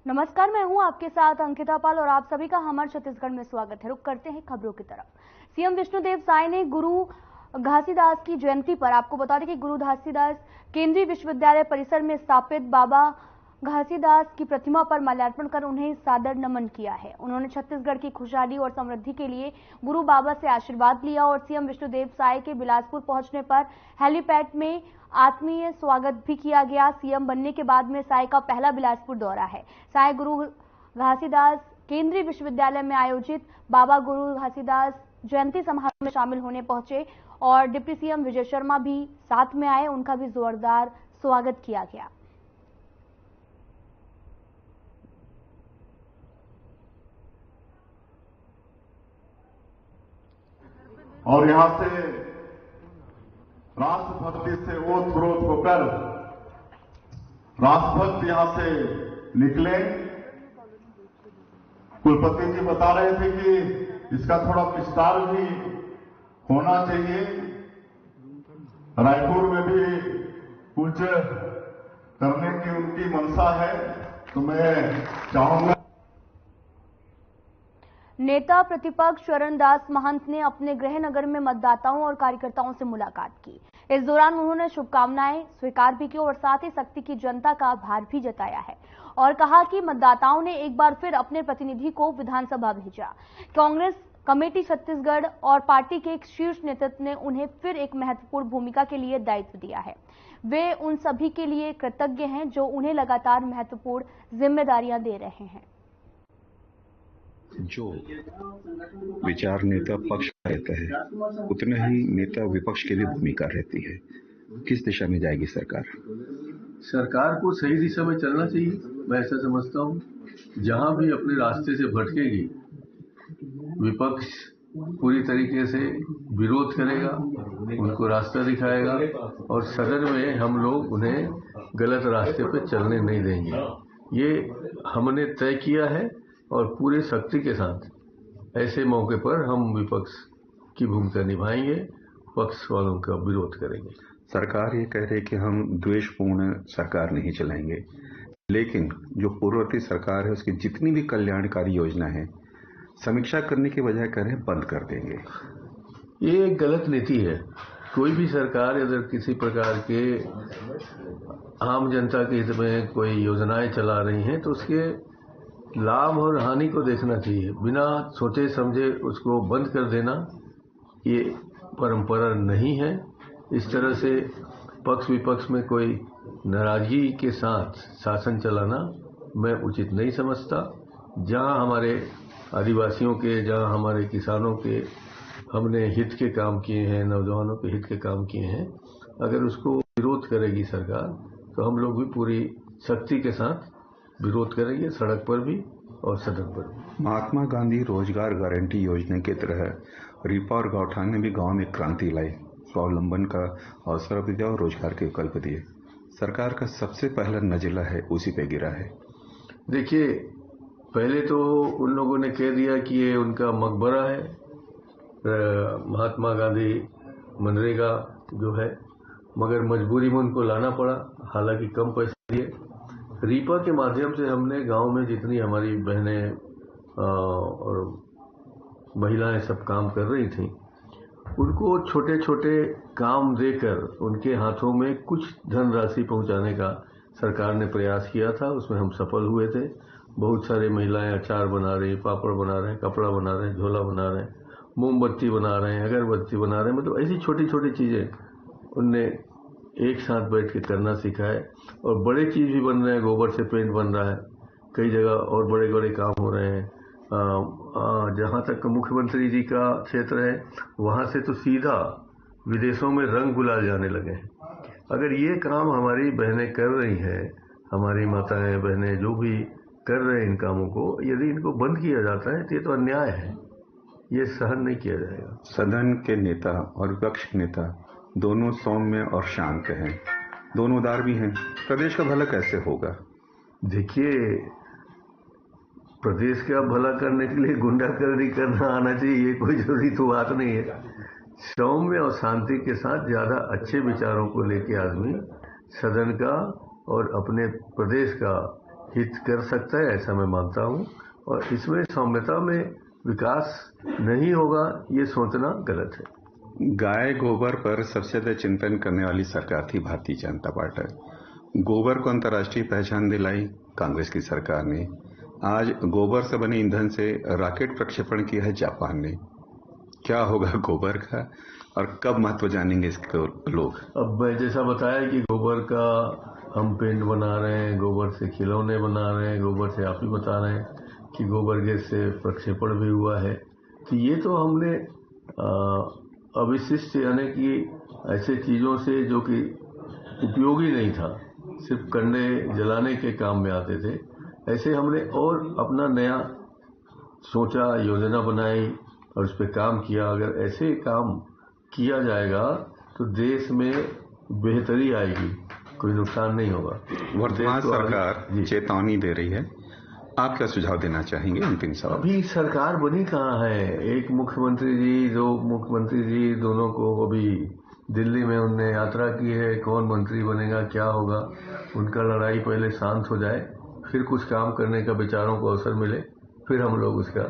नमस्कार, मैं हूं आपके साथ अंकिता पाल और आप सभी का हमारे छत्तीसगढ़ में स्वागत है। रुक करते हैं खबरों की तरफ। सीएम विष्णुदेव साय ने गुरु घासीदास की जयंती पर आपको बता दें कि गुरु घासीदास केंद्रीय विश्वविद्यालय परिसर में स्थापित बाबा घासीदास की प्रतिमा पर माल्यार्पण कर उन्हें सादर नमन किया है। उन्होंने छत्तीसगढ़ की खुशहाली और समृद्धि के लिए गुरु बाबा से आशीर्वाद लिया और सीएम विष्णुदेव साय के बिलासपुर पहुंचने पर हेलीपैड में आत्मीय स्वागत भी किया गया। सीएम बनने के बाद में साय का पहला बिलासपुर दौरा है। साय गुरु घासीदास केंद्रीय विश्वविद्यालय में आयोजित बाबा गुरु घासीदास जयंती समारोह में शामिल होने पहुंचे और डिप्टी सीएम विजय शर्मा भी साथ में आए। उनका भी जोरदार स्वागत किया गया। और यहां से राष्ट्रभक्ति से ओत-प्रोत होकर राष्ट्रभक्त यहां से निकले। कुलपति जी बता रहे थे कि इसका थोड़ा विस्तार भी होना चाहिए। रायपुर में भी कुछ करने की उनकी मंशा है, तो मैं चाहूंगा। नेता प्रतिपक्ष चरणदास महंत ने अपने गृह नगर में मतदाताओं और कार्यकर्ताओं से मुलाकात की। इस दौरान उन्होंने शुभकामनाएं स्वीकार भी की और साथ ही शक्ति की जनता का आभार भी जताया है और कहा कि मतदाताओं ने एक बार फिर अपने प्रतिनिधि को विधानसभा भेजा। कांग्रेस कमेटी छत्तीसगढ़ और पार्टी के एक शीर्ष नेतृत्व ने उन्हें फिर एक महत्वपूर्ण भूमिका के लिए दायित्व दिया है। वे उन सभी के लिए कृतज्ञ हैं जो उन्हें लगातार महत्वपूर्ण जिम्मेदारियां दे रहे हैं। जो विचार नेता पक्ष का रहता है, उतना ही नेता विपक्ष की भी भूमिका रहती है। किस दिशा में जाएगी सरकार? सरकार को सही दिशा में चलना चाहिए, मैं ऐसा समझता हूँ। जहां भी अपने रास्ते से भटकेगी, विपक्ष पूरी तरीके से विरोध करेगा, उनको रास्ता दिखाएगा और सदन में हम लोग उन्हें गलत रास्ते पर चलने नहीं देंगे। ये हमने तय किया है और पूरे शक्ति के साथ ऐसे मौके पर हम विपक्ष की भूमिका निभाएंगे, पक्ष वालों का विरोध करेंगे। सरकार ये कह रही है कि हम द्वेषपूर्ण सरकार नहीं चलाएंगे, लेकिन जो पूर्ववर्ती सरकार है उसकी जितनी भी कल्याणकारी योजना है, समीक्षा करने की बजाय कह रहे हैं बंद कर देंगे। ये एक गलत नीति है। कोई भी सरकार अगर किसी प्रकार के आम जनता के हित में कोई योजनाएं चला रही हैं तो उसके लाभ और हानि को देखना चाहिए। बिना सोचे समझे उसको बंद कर देना ये परंपरा नहीं है। इस तरह से पक्ष विपक्ष में कोई नाराजगी के साथ शासन चलाना मैं उचित नहीं समझता। जहां हमारे आदिवासियों के, जहां हमारे किसानों के हमने हित के काम किए हैं, नौजवानों के हित के काम किए हैं, अगर उसको विरोध करेगी सरकार तो हम लोग भी पूरी शक्ति के साथ विरोध करेंगे, सड़क पर भी और सदन पर भी। महात्मा गांधी रोजगार गारंटी योजना के तहत रीपा और गौठान ने भी गांव में क्रांति लाई, स्वावलंबन का अवसर भी दिया और रोजगार के विकल्प दिए। सरकार का सबसे पहला नजला है उसी पे गिरा है। देखिए, पहले तो उन लोगों ने कह दिया कि ये उनका मकबरा है, महात्मा गांधी मनरेगा जो है, मगर मजबूरी में उनको लाना पड़ा, हालांकि कम पैसे दिए। रीपा के माध्यम से हमने गांव में जितनी हमारी बहनें और महिलाएं सब काम कर रही थीं, उनको छोटे छोटे काम देकर उनके हाथों में कुछ धनराशि पहुंचाने का सरकार ने प्रयास किया था। उसमें हम सफल हुए थे। बहुत सारी महिलाएं अचार बना रही, पापड़ बना रहे हैं, कपड़ा बना रहे हैं, झोला बना रहे हैं, मोमबत्ती बना रहे हैं, अगरबत्ती बना रहे हैं। मतलब ऐसी छोटी छोटी चीजें उनने एक साथ बैठ के करना सीखा है और बड़े चीज भी बन रहे हैं। गोबर से पेंट बन रहा है, कई जगह और बड़े बड़े काम हो रहे हैं। जहाँ तक मुख्यमंत्री जी का क्षेत्र है, वहाँ से तो सीधा विदेशों में रंग गुलाल जाने लगे हैं। अगर ये काम हमारी बहनें कर रही हैं, हमारी माताएं बहनें जो भी कर रहे हैं इन कामों को, यदि इनको बंद किया जाता है तो ये तो अन्याय है, ये सहन नहीं किया जाएगा। सदन के नेता और विपक्ष के नेता दोनों सौम्य और शांत हैं, दोनों उदार भी हैं। प्रदेश का भला कैसे होगा? देखिए, प्रदेश का भला करने के लिए गुंडागर्दी करना आना चाहिए, ये कोई जरूरी तो बात नहीं है। सौम्य और शांति के साथ ज्यादा अच्छे विचारों को लेके आदमी सदन का और अपने प्रदेश का हित कर सकता है, ऐसा मैं मानता हूं। और इसमें सौम्यता में विकास नहीं होगा, ये सोचना गलत है। गाय गोबर पर सबसे ज्यादा चिंतन करने वाली सरकार थी भारतीय जनता पार्टी। गोबर को अंतर्राष्ट्रीय पहचान दिलाई कांग्रेस की सरकार ने। आज गोबर से बने ईंधन से रॉकेट प्रक्षेपण किया है जापान ने। क्या होगा गोबर का और कब महत्व जानेंगे इसके लोग? अब मैं जैसा बताया कि गोबर का हम पेंट बना रहे हैं, गोबर से खिलौने बना रहे हैं, गोबर से आप ही बता रहे हैं कि गोबर गैस से प्रक्षेपण भी हुआ है। तो ये तो हमने अवशिष्ट यानी कि ऐसे चीज़ों से जो कि उपयोगी नहीं था, सिर्फ कंडे जलाने के काम में आते थे, ऐसे हमने और अपना नया सोचा, योजना बनाई और उस पर काम किया। अगर ऐसे काम किया जाएगा तो देश में बेहतरी आएगी, कोई नुकसान नहीं होगा। वर्तमान सरकार चेतावनी दे रही है, आप क्या सुझाव देना चाहेंगे? अंतिम सवाल। अभी सरकार बनी कहाँ है? एक मुख्यमंत्री जी, दो मुख्यमंत्री जी, दोनों को अभी दिल्ली में उनने यात्रा की है। कौन मंत्री बनेगा, क्या होगा, उनका लड़ाई पहले शांत हो जाए, फिर कुछ काम करने का विचारों को अवसर मिले, फिर हम लोग उसका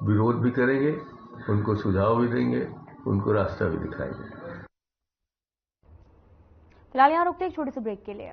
विरोध भी करेंगे, उनको सुझाव भी देंगे, उनको रास्ता भी दिखाएंगे। फिलहाल यहाँ रुकते एक छोटे से ब्रेक के लिए।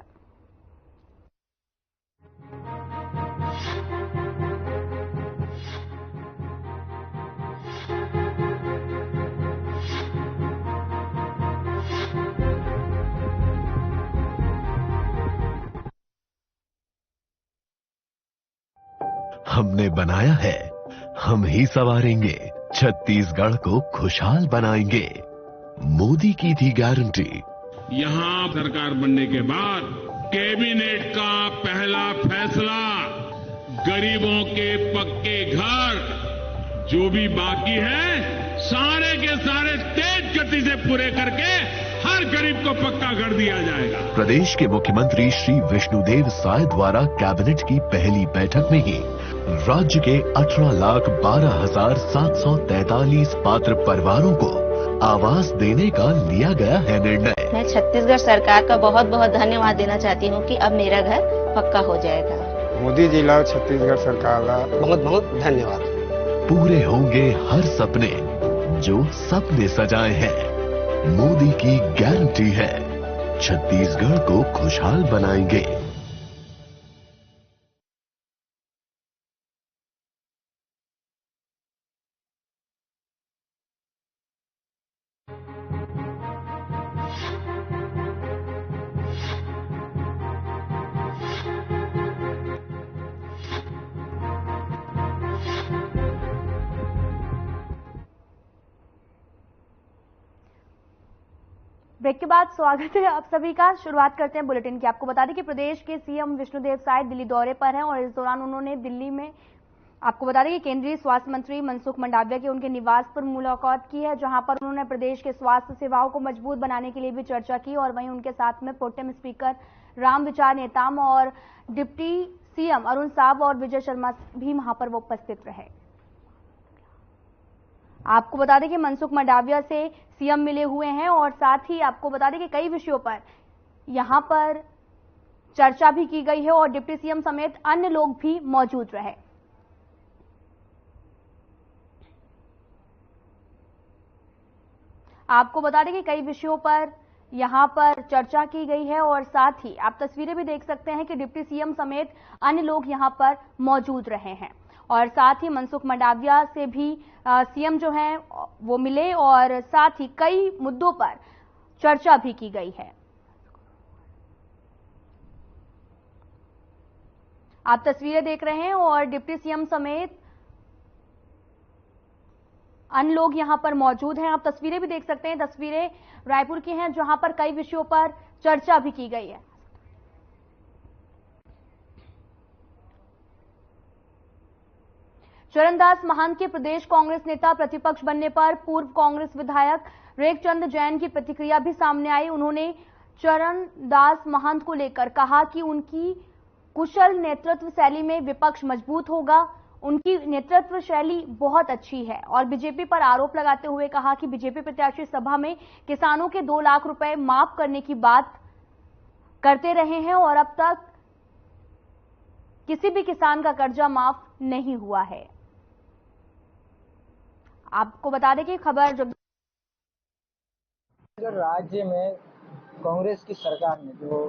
हमने बनाया है, हम ही संवारेंगे, छत्तीसगढ़ को खुशहाल बनाएंगे। मोदी की थी गारंटी। यहाँ सरकार बनने के बाद कैबिनेट का पहला फैसला गरीबों के पक्के घर जो भी बाकी है सारे के सारे तेज गति से पूरे करके हर गरीब को पक्का घर दिया जाएगा। प्रदेश के मुख्यमंत्री श्री विष्णुदेव साय द्वारा कैबिनेट की पहली बैठक में ही राज्य के 18,12,743 पात्र परिवारों को आवास देने का लिया गया है निर्णय। मैं छत्तीसगढ़ सरकार का बहुत बहुत धन्यवाद देना चाहती हूँ कि अब मेरा घर पक्का हो जाएगा। मोदी जी ला छत्तीसगढ़ सरकार का बहुत बहुत धन्यवाद। पूरे होंगे हर सपने जो सपने सजाए हैं। मोदी की गारंटी है, छत्तीसगढ़ को खुशहाल बनाएंगे। ब्रेक के बाद स्वागत है आप सभी का। शुरुआत करते हैं बुलेटिन की। आपको बता दें कि प्रदेश के सीएम विष्णुदेव साय दिल्ली दौरे पर हैं और इस दौरान उन्होंने दिल्ली में आपको बता दें कि केंद्रीय स्वास्थ्य मंत्री मनसुख मंडाविया के उनके निवास पर मुलाकात की है, जहां पर उन्होंने प्रदेश के स्वास्थ्य सेवाओं को मजबूत बनाने के लिए भी चर्चा की। और वहीं उनके साथ में प्रोटेम स्पीकर रामविचार नेताम और डिप्टी सीएम अरुण साव और विजय शर्मा भी वहां पर वो उपस्थित रहे। आपको बता दें कि मनसुख मंडाविया से सीएम मिले हुए हैं और साथ ही आपको बता दें कि कई विषयों पर यहां पर चर्चा भी की गई है और डिप्टी सीएम समेत अन्य लोग भी मौजूद रहे। आपको बता दें कि कई विषयों पर यहां पर चर्चा की गई है और साथ ही आप तस्वीरें भी देख सकते हैं कि डिप्टी सीएम समेत अन्य लोग यहां पर मौजूद रहे हैं। और साथ ही मनसुख मंडाविया से भी सीएम जो हैं वो मिले और साथ ही कई मुद्दों पर चर्चा भी की गई है। आप तस्वीरें देख रहे हैं और डिप्टी सीएम समेत अन्य लोग यहां पर मौजूद हैं। आप तस्वीरें भी देख सकते हैं, तस्वीरें रायपुर की हैं जहां पर कई विषयों पर चर्चा भी की गई है। चरणदास महंत के प्रदेश कांग्रेस नेता प्रतिपक्ष बनने पर पूर्व कांग्रेस विधायक रेखचंद जैन की प्रतिक्रिया भी सामने आई। उन्होंने चरणदास महंत को लेकर कहा कि उनकी कुशल नेतृत्व शैली में विपक्ष मजबूत होगा। उनकी नेतृत्व शैली बहुत अच्छी है और बीजेपी पर आरोप लगाते हुए कहा कि बीजेपी प्रत्याशी सभा में किसानों के 2 लाख रुपए माफ करने की बात करते रहे हैं और अब तक किसी भी किसान का कर्जा माफ नहीं हुआ है। आपको बता दें कि खबर जो राज्य में कांग्रेस की सरकार ने जो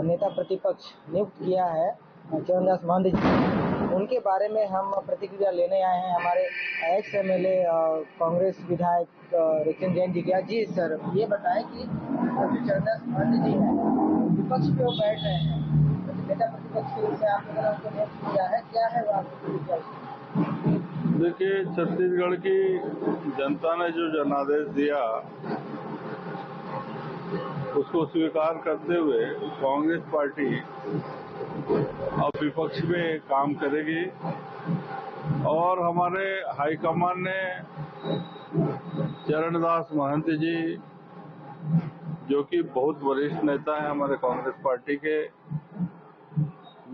नेता प्रतिपक्ष नियुक्त किया है चरणदास महंत जी, उनके बारे में हम प्रतिक्रिया लेने आए हैं हमारे एक्स एमएलए कांग्रेस विधायक रितिन जैन जी क्या। जी सर, ये बताएं कि चरणदास महंत जी हैं विपक्ष पे वो बैठ रहे हैं, नेता प्रतिपक्ष के रूप में आप लोगों ने उनको नियुक्त किया है, क्या है वो आपकी प्रतिक्रिया? देखिए, छत्तीसगढ़ की जनता ने जो जनादेश दिया उसको स्वीकार करते हुए कांग्रेस पार्टी अब विपक्ष में काम करेगी और हमारे हाईकमान ने चरणदास महंत जी, जो कि बहुत वरिष्ठ नेता है हमारे कांग्रेस पार्टी के,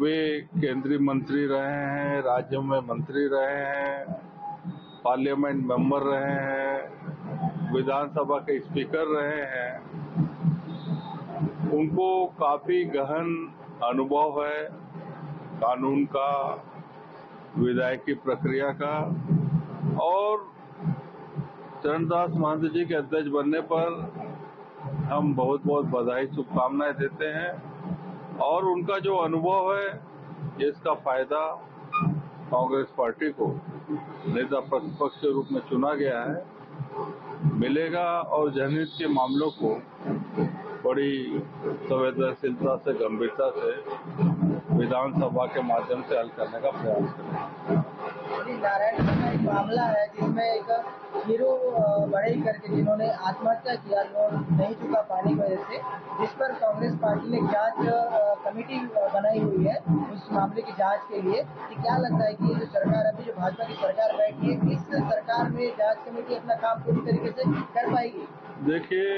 वे केंद्रीय मंत्री रहे हैं, राज्यों में मंत्री रहे हैं, पार्लियामेंट मेंबर रहे हैं, विधानसभा के स्पीकर रहे हैं। उनको काफी गहन अनुभव है कानून का, विधायकी प्रक्रिया का, और चरणदास महंत जी के अध्यक्ष बनने पर हम बहुत बहुत बधाई शुभकामनाएं देते हैं और उनका जो अनुभव है इसका फायदा कांग्रेस पार्टी को नेता प्रतिपक्ष के रूप में चुना गया है मिलेगा और जनहित के मामलों को बड़ी संवेदनशीलता से, गंभीरता से विधानसभा के माध्यम से हल करने का प्रयास करेंगे। नारायण का एक मामला है जिसमें एक हीरो बढ़ई करके जिन्होंने आत्महत्या किया, लोन नहीं चुका पाने की वजह से, जिस पर कांग्रेस पार्टी ने जांच कमेटी बनाई हुई है उस मामले की जांच के लिए। कि क्या लगता है कि जो सरकार अभी जो भाजपा की सरकार बैठी है, इस सरकार में जांच कमेटी अपना काम पूरी तरीके से कर पाएगी? देखिए,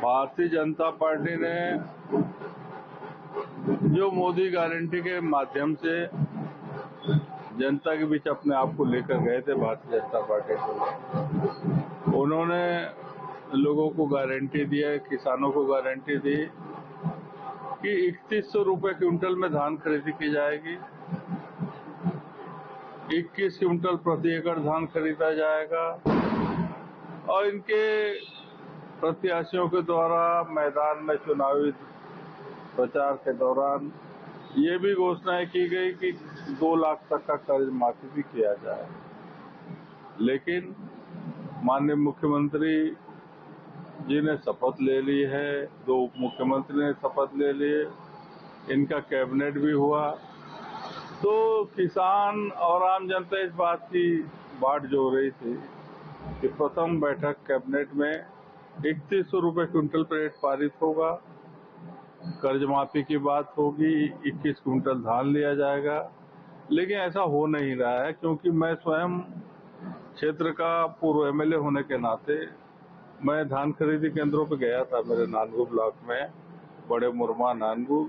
भारतीय जनता पार्टी ने जो मोदी गारंटी के माध्यम से जनता के बीच अपने आप को लेकर गए थे, भारतीय जनता पार्टी को, उन्होंने लोगों को गारंटी दिया, किसानों को गारंटी दी कि 3100 रुपए क्विंटल में धान खरीदी की जाएगी, 21 क्विंटल प्रति एकड़ धान खरीदा जाएगा और इनके प्रत्याशियों के द्वारा मैदान में चुनावी प्रचार के दौरान ये भी घोषणाएं की गई कि 2 लाख तक का कर्ज माफी भी किया जाए। लेकिन माननीय मुख्यमंत्री जी ने शपथ ले ली है, 2 उप मुख्यमंत्री ने शपथ ले लिए, इनका कैबिनेट भी हुआ, तो किसान और आम जनता इस बात की बाट जो रही थी कि प्रथम बैठक कैबिनेट में 3100 रुपए क्विंटल पर रेट पारित होगा, कर्ज माफी की बात होगी, 21 क्विंटल धान लिया जाएगा। लेकिन ऐसा हो नहीं रहा है, क्योंकि मैं स्वयं क्षेत्र का पूर्व एमएलए होने के नाते मैं धान खरीदी केंद्रों पर गया था, मेरे नानगू ब्लॉक में, बड़े मुरमा नानगू,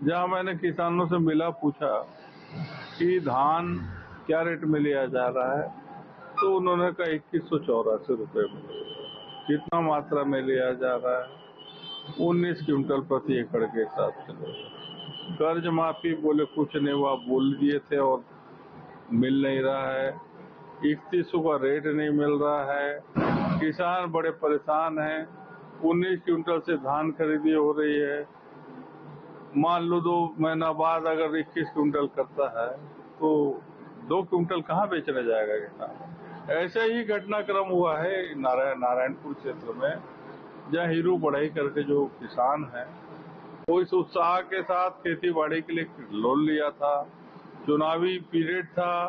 जहां मैंने किसानों से मिला, पूछा कि धान क्या रेट में लिया जा रहा है, तो उन्होंने कहा 2184 रुपए में। कितना मात्रा में लिया जा रहा है? 19 क्विंटल प्रति एकड़ के हिसाब से। कर्ज माफी बोले कुछ नहीं हुआ, बोल दिए थे और मिल नहीं रहा है, 3100 का रेट नहीं मिल रहा है, किसान बड़े परेशान हैं, 19 क्विंटल से धान खरीदी हो रही है, मान लो 2 महीना बाद अगर 21 क्विंटल करता है तो 2 क्विंटल कहाँ बेचने जाएगा किसान? ऐसा ही घटनाक्रम हुआ है नारायणपुर क्षेत्र में, जहाँ हीरू बढ़ई करके जो किसान हैं वो इस उत्साह के साथ खेती बाड़ी के लिए लोन लिया था, चुनावी पीरियड था,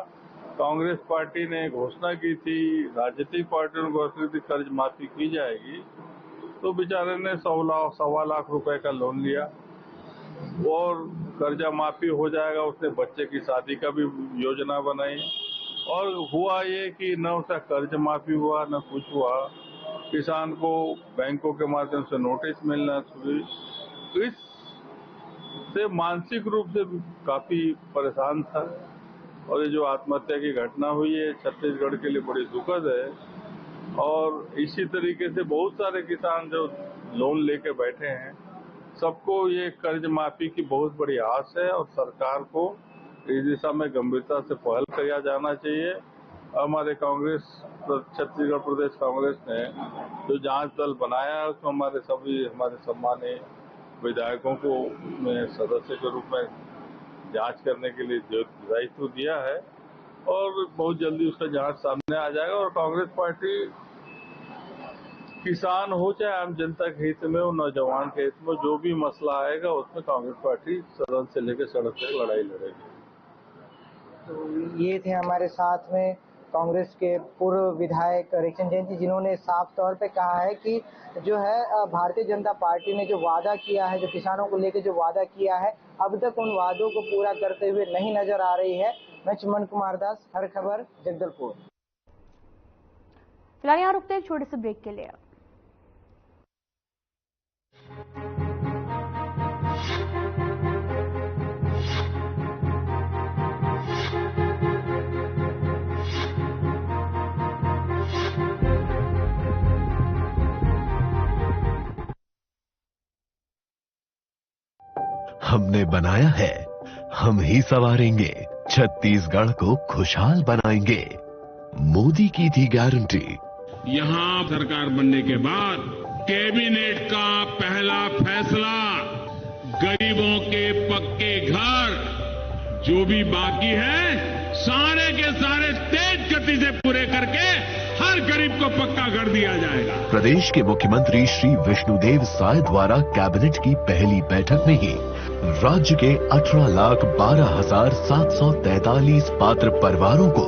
कांग्रेस पार्टी ने घोषणा की थी, राजनीतिक पार्टियों ने घोषणा की थी कर्ज माफी की जाएगी, तो बेचारे ने 1.25 लाख रुपए का लोन लिया और कर्जा माफी हो जाएगा, उसने बच्चे की शादी का भी योजना बनाई और हुआ ये कि न उसका कर्ज माफी हुआ न कुछ हुआ, किसान को बैंकों के माध्यम से नोटिस मिलना शुरू। इससे मानसिक रूप से काफी परेशान था और ये जो आत्महत्या की घटना हुई है छत्तीसगढ़ के लिए बड़ी दुखद है। और इसी तरीके से बहुत सारे किसान जो लोन लेके बैठे हैं, सबको ये कर्ज माफी की बहुत बड़ी आस है और सरकार को इस दिशा में गंभीरता से पहल किया जाना चाहिए। हमारे छत्तीसगढ़ प्रदेश कांग्रेस ने जो जांच दल बनाया है उसमें हमारे सम्मानीय विधायकों को सदस्य के रूप में जांच करने के लिए दायित्व दिया है और बहुत जल्दी उसका जांच सामने आ जाएगा और कांग्रेस पार्टी किसान हो चाहे आम जनता के हित में हो, नौजवान के हित में, जो भी मसला आएगा उसमें कांग्रेस पार्टी सदन से लेकर सड़क तक लड़ाई लड़ेगी। तो ये थे हमारे साथ में कांग्रेस के पूर्व विधायक रेखचंद जैन जी, जिन्होंने साफ तौर पे कहा है कि जो है भारतीय जनता पार्टी ने जो वादा किया है, जो किसानों को लेकर जो वादा किया है, अब तक उन वादों को पूरा करते हुए नहीं नजर आ रही है। मैं चमन कुमार दास, हर खबर, जगदलपुर। फिलहाल यहाँ रुकते हैं एक छोटे से ब्रेक के लिए। हमने बनाया है, हम ही संवारेंगे, छत्तीसगढ़ को खुशहाल बनाएंगे। मोदी की थी गारंटी। यहाँ सरकार बनने के बाद कैबिनेट का पहला फैसला गरीबों के पक्के घर जो भी बाकी है सारे के सारे तेज गति से पूरे करके हर गरीब को पक्का घर दिया जाएगा। प्रदेश के मुख्यमंत्री श्री विष्णुदेव साय द्वारा कैबिनेट की पहली बैठक में ही राज्य के 18,12,743 पात्र परिवारों को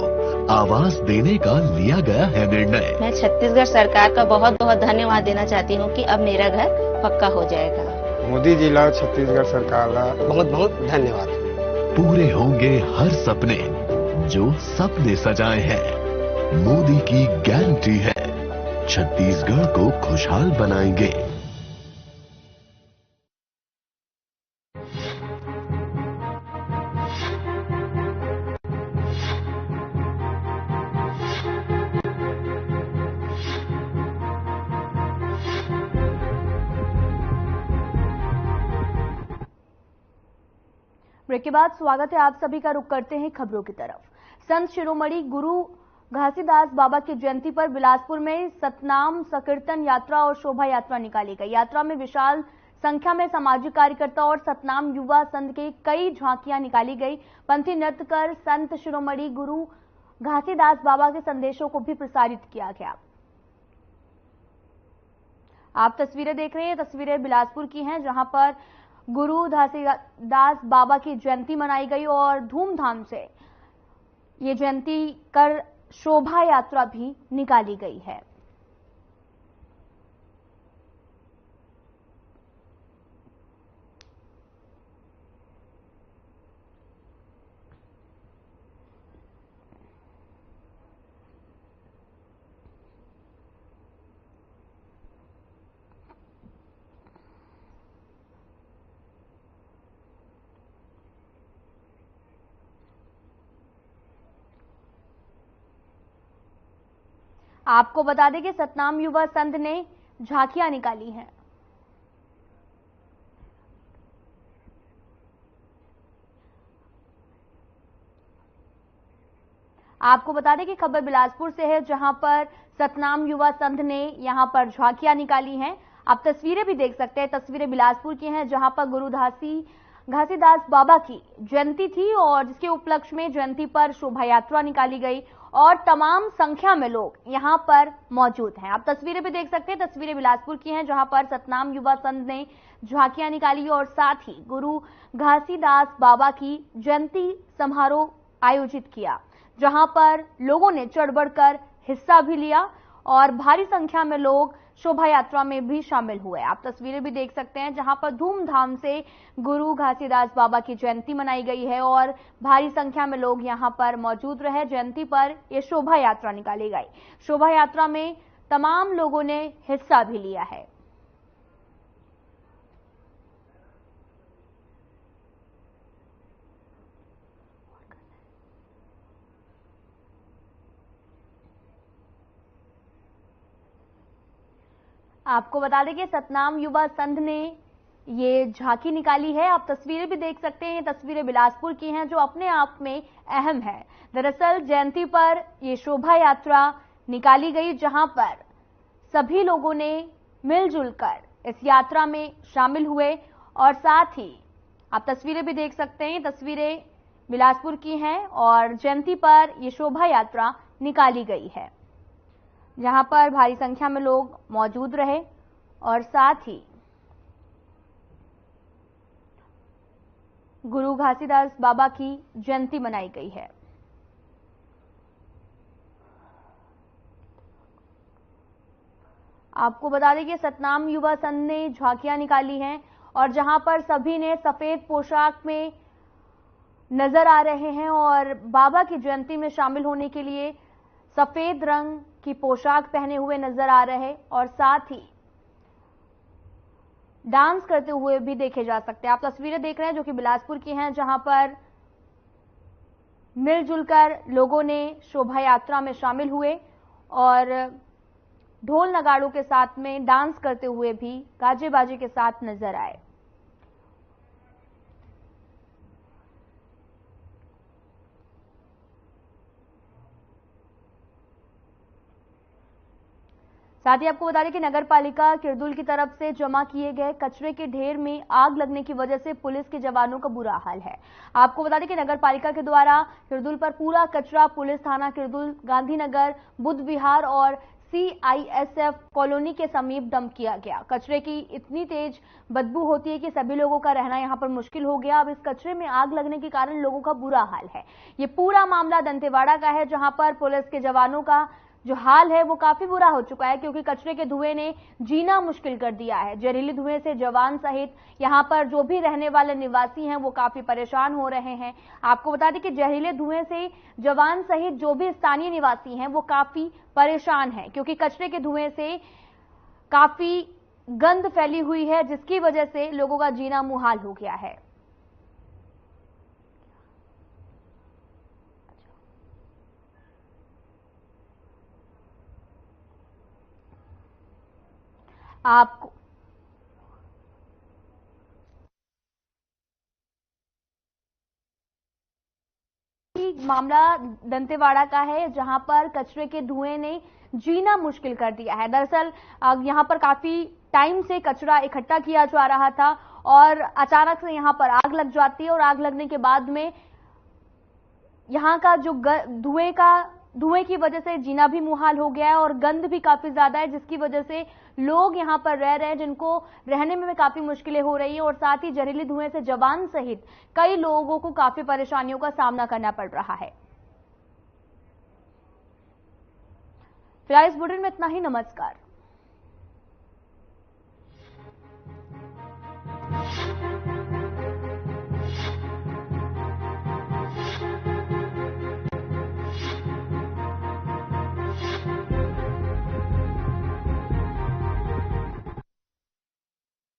आवास देने का लिया गया है निर्णय। मैं छत्तीसगढ़ सरकार का बहुत बहुत धन्यवाद देना चाहती हूँ कि अब मेरा घर पक्का हो जाएगा। मोदी जी ला छत्तीसगढ़ सरकार का बहुत बहुत धन्यवाद। पूरे होंगे हर सपने जो सपने सजाए हैं। मोदी की गारंटी है, छत्तीसगढ़ को खुशहाल बनाएंगे। ब्रेक के बाद स्वागत है आप सभी का। रुख करते हैं खबरों की तरफ। संत शिरोमणि गुरु घासीदास बाबा की जयंती पर बिलासपुर में सतनाम संकीर्तन यात्रा और शोभा यात्रा निकाली गई। यात्रा में विशाल संख्या में सामाजिक कार्यकर्ता और सतनाम युवा संघ के कई झांकियां निकाली गई। पंथी नृत्य कर संत शिरोमणि गुरु घासीदास बाबा के संदेशों को भी प्रसारित किया गया। आप तस्वीरें देख रहे हैं, तस्वीरें बिलासपुर की हैं, जहां पर गुरु घासीदास बाबा की जयंती मनाई गई और धूमधाम से ये जयंती कर शोभा यात्रा भी निकाली गई है। आपको बता दें कि सतनाम युवा संघ ने झांकियां निकाली हैं। आपको बता दें कि खबर बिलासपुर से है, जहां पर सतनाम युवा संघ ने यहां पर झांकियां निकाली हैं। आप तस्वीरें भी देख सकते हैं, तस्वीरें बिलासपुर की हैं, जहां पर गुरु घासीदास बाबा की जयंती थी और जिसके उपलक्ष्य में जयंती पर शोभा यात्रा निकाली गई और तमाम संख्या में लोग यहां पर मौजूद हैं। आप तस्वीरें भी देख सकते हैं, तस्वीरें बिलासपुर की हैं, जहां पर सतनाम युवा संघ ने झांकियां निकाली और साथ ही गुरु घासीदास बाबा की जयंती समारोह आयोजित किया, जहां पर लोगों ने चढ़ बढ़कर हिस्सा भी लिया और भारी संख्या में लोग शोभा यात्रा में भी शामिल हुए। आप तस्वीरें भी देख सकते हैं, जहां पर धूमधाम से गुरु घासीदास बाबा की जयंती मनाई गई है और भारी संख्या में लोग यहां पर मौजूद रहे। जयंती पर यह शोभा यात्रा निकाली गई। शोभा यात्रा में तमाम लोगों ने हिस्सा भी लिया है। आपको बता दें कि सतनाम युवा संघ ने ये झांकी निकाली है। आप तस्वीरें भी देख सकते हैं, तस्वीरें बिलासपुर की हैं जो अपने आप में अहम है। दरअसल जयंती पर ये शोभा यात्रा निकाली गई, जहां पर सभी लोगों ने मिलजुल कर इस यात्रा में शामिल हुए और साथ ही आप तस्वीरें भी देख सकते हैं, तस्वीरें बिलासपुर की हैं और जयंती पर ये शोभा यात्रा निकाली गई है, जहां पर भारी संख्या में लोग मौजूद रहे और साथ ही गुरु घासीदास बाबा की जयंती मनाई गई है। आपको बता दें कि सतनाम युवा संघ ने झांकियां निकाली हैं और जहां पर सभी ने सफेद पोशाक में नजर आ रहे हैं और बाबा की जयंती में शामिल होने के लिए सफेद रंग की पोशाक पहने हुए नजर आ रहे हैं और साथ ही डांस करते हुए भी देखे जा सकते हैं। आप तस्वीरें देख रहे हैं जो कि बिलासपुर की हैं, जहां पर मिलजुल कर लोगों ने शोभा यात्रा में शामिल हुए और ढोल नगाड़ों के साथ में डांस करते हुए भी गाजे बाजे के साथ नजर आए। साथ ही आपको बता दें कि नगर पालिका किरदुल की तरफ से जमा किए गए कचरे के ढेर में आग लगने की वजह से पुलिस के जवानों का बुरा हाल है। आपको बता दें कि नगर पालिका के द्वारा किरदुल पर पूरा कचरा पुलिस थाना किरदुल, गांधीनगर, बुद्ध विहार और CISF कॉलोनी के समीप डंप किया गया। कचरे की इतनी तेज बदबू होती है कि सभी लोगों का रहना यहां पर मुश्किल हो गया। अब इस कचरे में आग लगने के कारण लोगों का बुरा हाल है। ये पूरा मामला दंतेवाड़ा का है, जहां पर पुलिस के जवानों का जो हाल है वो काफी बुरा हो चुका है, क्योंकि कचरे के धुएं ने जीना मुश्किल कर दिया है। जहरीले धुएं से जवान सहित यहां पर जो भी रहने वाले निवासी हैं वो काफी परेशान हो रहे हैं। आपको बता दें कि जहरीले धुएं से जवान सहित जो भी स्थानीय निवासी हैं वो काफी परेशान हैं, क्योंकि कचरे के धुएं से काफी गंध फैली हुई है, जिसकी वजह से लोगों का जीना मुहाल हो गया है। आपको मामला दंतेवाड़ा का है, जहां पर कचरे के धुएं ने जीना मुश्किल कर दिया है। दरअसल यहां पर काफी टाइम से कचरा इकट्ठा किया जा रहा था और अचानक से यहां पर आग लग जाती है और आग लगने के बाद में यहां का जो धुएं की वजह से जीना भी मुहाल हो गया है और गंध भी काफी ज्यादा है, जिसकी वजह से लोग यहां पर रह रहे हैं, जिनको रहने में काफी मुश्किलें हो रही है और साथ ही जहरीले धुएं से जवान सहित कई लोगों को काफी परेशानियों का सामना करना पड़ रहा है। फिलहाल इस बुलेटिन में इतना ही। नमस्कार।